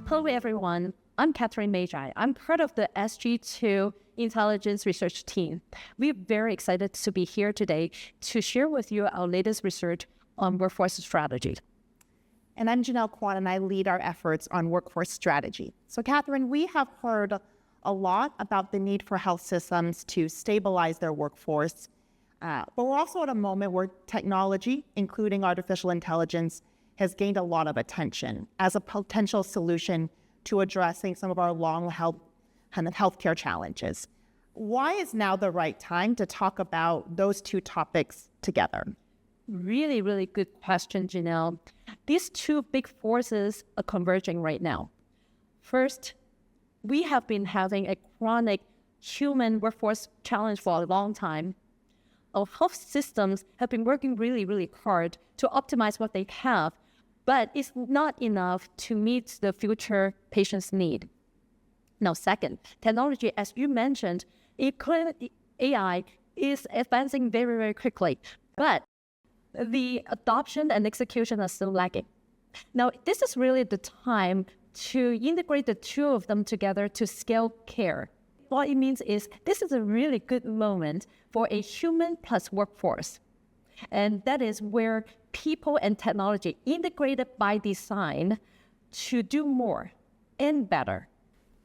Hello, everyone. I'm Catherine Magi. I'm part of the SG2 Intelligence Research team. We're very excited to be here today to share with you our latest research on workforce strategy. And I'm Janelle Kwan, and I lead our efforts on workforce strategy. So, Catherine, we have heard a lot about the need for health systems to stabilize their workforce, but we're also at a moment where technology, including artificial intelligence, has gained a lot of attention as a potential solution to addressing some of our long-held kind of healthcare challenges. Why is now the right time to talk about those two topics together? Really, really good question, Janelle. These two big forces are converging right now. First, we have been having a chronic human workforce challenge for a long time. Our health systems have been working really, really hard to optimize what they have, but it's not enough to meet the future patient's need. Now, second, technology, as you mentioned, AI is advancing very, very quickly, but the adoption and execution are still lagging. Now, this is really the time to integrate the two of them together to scale care. What it means is this is a really good moment for a human plus workforce. And that is where people and technology integrated by design to do more and better.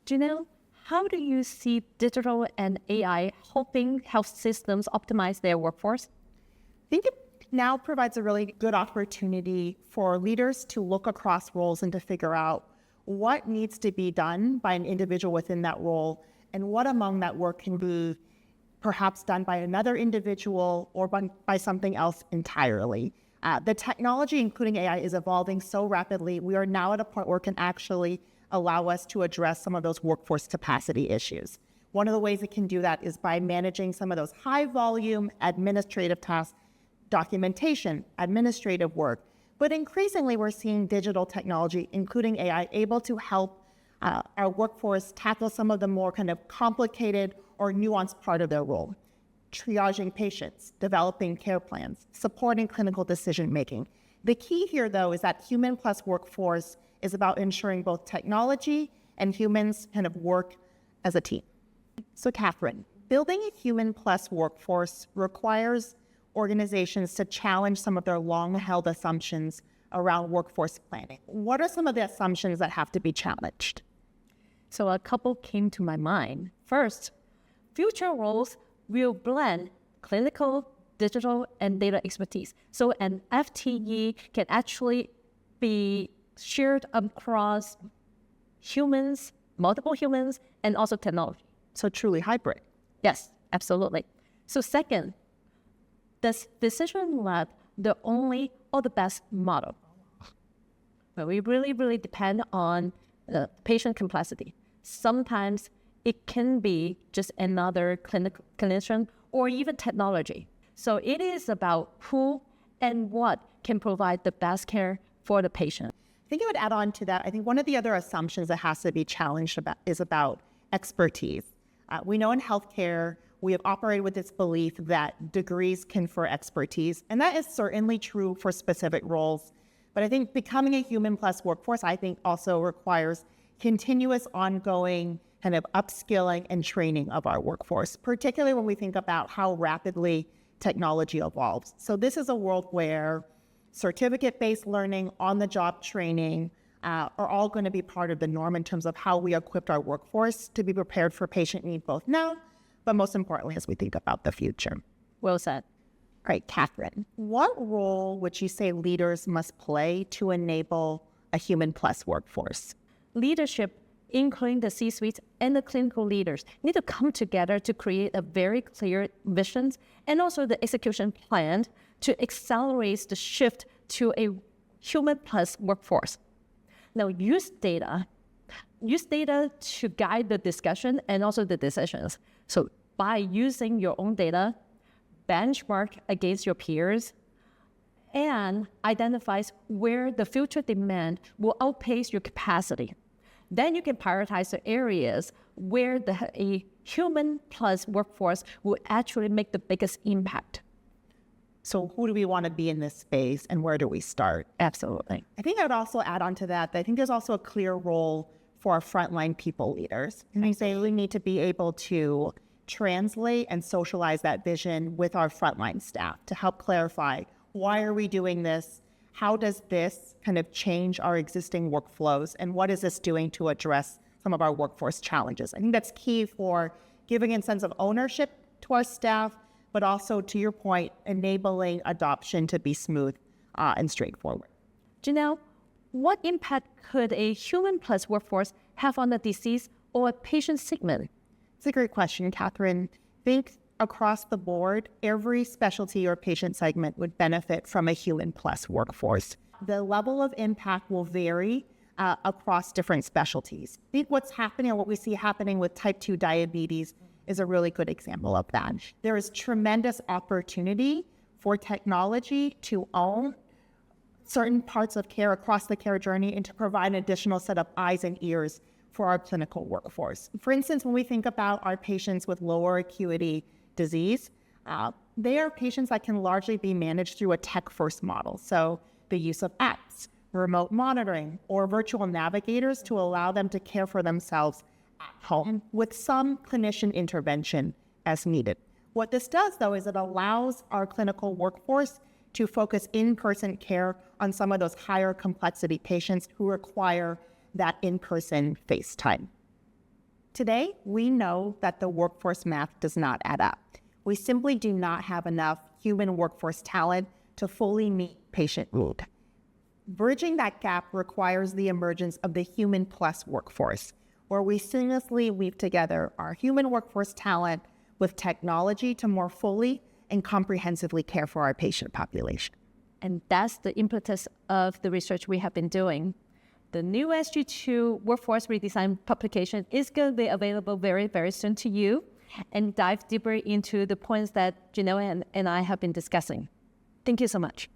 Janelle, how do you see digital and AI helping health systems optimize their workforce? I think it now provides a really good opportunity for leaders to look across roles and to figure out what needs to be done by an individual within that role and what among that work can be perhaps done by another individual or by something else entirely. The technology, including AI, is evolving so rapidly. We are now at a point where it can actually allow us to address some of those workforce capacity issues. One of the ways it can do that is by managing some of those high volume administrative tasks, documentation, administrative work. But increasingly, we're seeing digital technology, including AI, able to help our workforce tackle some of the more kind of complicated or nuanced part of their role. Triaging patients, developing care plans, supporting clinical decision-making. The key here, though, is that human plus workforce is about ensuring both technology and humans kind of work as a team. So, Catherine, building a human plus workforce requires organizations to challenge some of their long-held assumptions around workforce planning. What are some of the assumptions that have to be challenged? So a couple came to my mind. First, future roles will blend clinical, digital, and data expertise. So an FTE can actually be shared across humans, multiple humans, and also technology. So truly hybrid. Yes, absolutely. So second, does decision lab the only or the best model? But we really, really depend on the patient complexity. Sometimes it can be just another clinician or even technology. So it is about who and what can provide the best care for the patient. I think I would add on to that. I think one of the other assumptions that has to be challenged is about expertise. We know in healthcare, we have operated with this belief that degrees confer expertise, and that is certainly true for specific roles. But I think becoming a human plus workforce, I think also requires continuous ongoing kind of upskilling and training of our workforce, particularly when we think about how rapidly technology evolves. So this is a world where certificate-based learning, on-the-job training are all going to be part of the norm in terms of how we equip our workforce to be prepared for patient need both now, but most importantly, as we think about the future. Well said. All right, Catherine, what role would you say leaders must play to enable a human plus workforce? Leadership, including the C-suite and the clinical leaders, need to come together to create a very clear vision and also the execution plan to accelerate the shift to a human plus workforce. Now, use data to guide the discussion and also the decisions. So by using your own data, benchmark against your peers, and identifies where the future demand will outpace your capacity. Then you can prioritize the areas where a human plus workforce will actually make the biggest impact. So who do we want to be in this space and where do we start? Absolutely. I think I would also add on to that, I think there's also a clear role for our frontline people leaders. And I say we need to be able to translate and socialize that vision with our frontline staff to help clarify, why are we doing this? How does this kind of change our existing workflows? And what is this doing to address some of our workforce challenges? I think that's key for giving a sense of ownership to our staff, but also, to your point, enabling adoption to be smooth and straightforward. Janelle, what impact could a human plus workforce have on the disease or a patient segment? It's a great question, Catherine. Think across the board, every specialty or patient segment would benefit from a human plus workforce. The level of impact will vary across different specialties. I think what's happening or what we see happening with type 2 diabetes is a really good example of that. There is tremendous opportunity for technology to own certain parts of care across the care journey and to provide an additional set of eyes and ears for our clinical workforce. For instance, when we think about our patients with lower acuity disease, they are patients that can largely be managed through a tech-first model. So the use of apps, remote monitoring, or virtual navigators to allow them to care for themselves at home with some clinician intervention as needed. What this does, though, is it allows our clinical workforce to focus in-person care on some of those higher complexity patients who require that in-person face time. Today, we know that the workforce math does not add up. We simply do not have enough human workforce talent to fully meet patient need. Bridging that gap requires the emergence of the human plus workforce, where we seamlessly weave together our human workforce talent with technology to more fully and comprehensively care for our patient population. And that's the impetus of the research we have been doing. The new SG2 Workforce Redesign publication is going to be available very, very soon to you and dive deeper into the points that Janelle and I have been discussing. Thank you so much.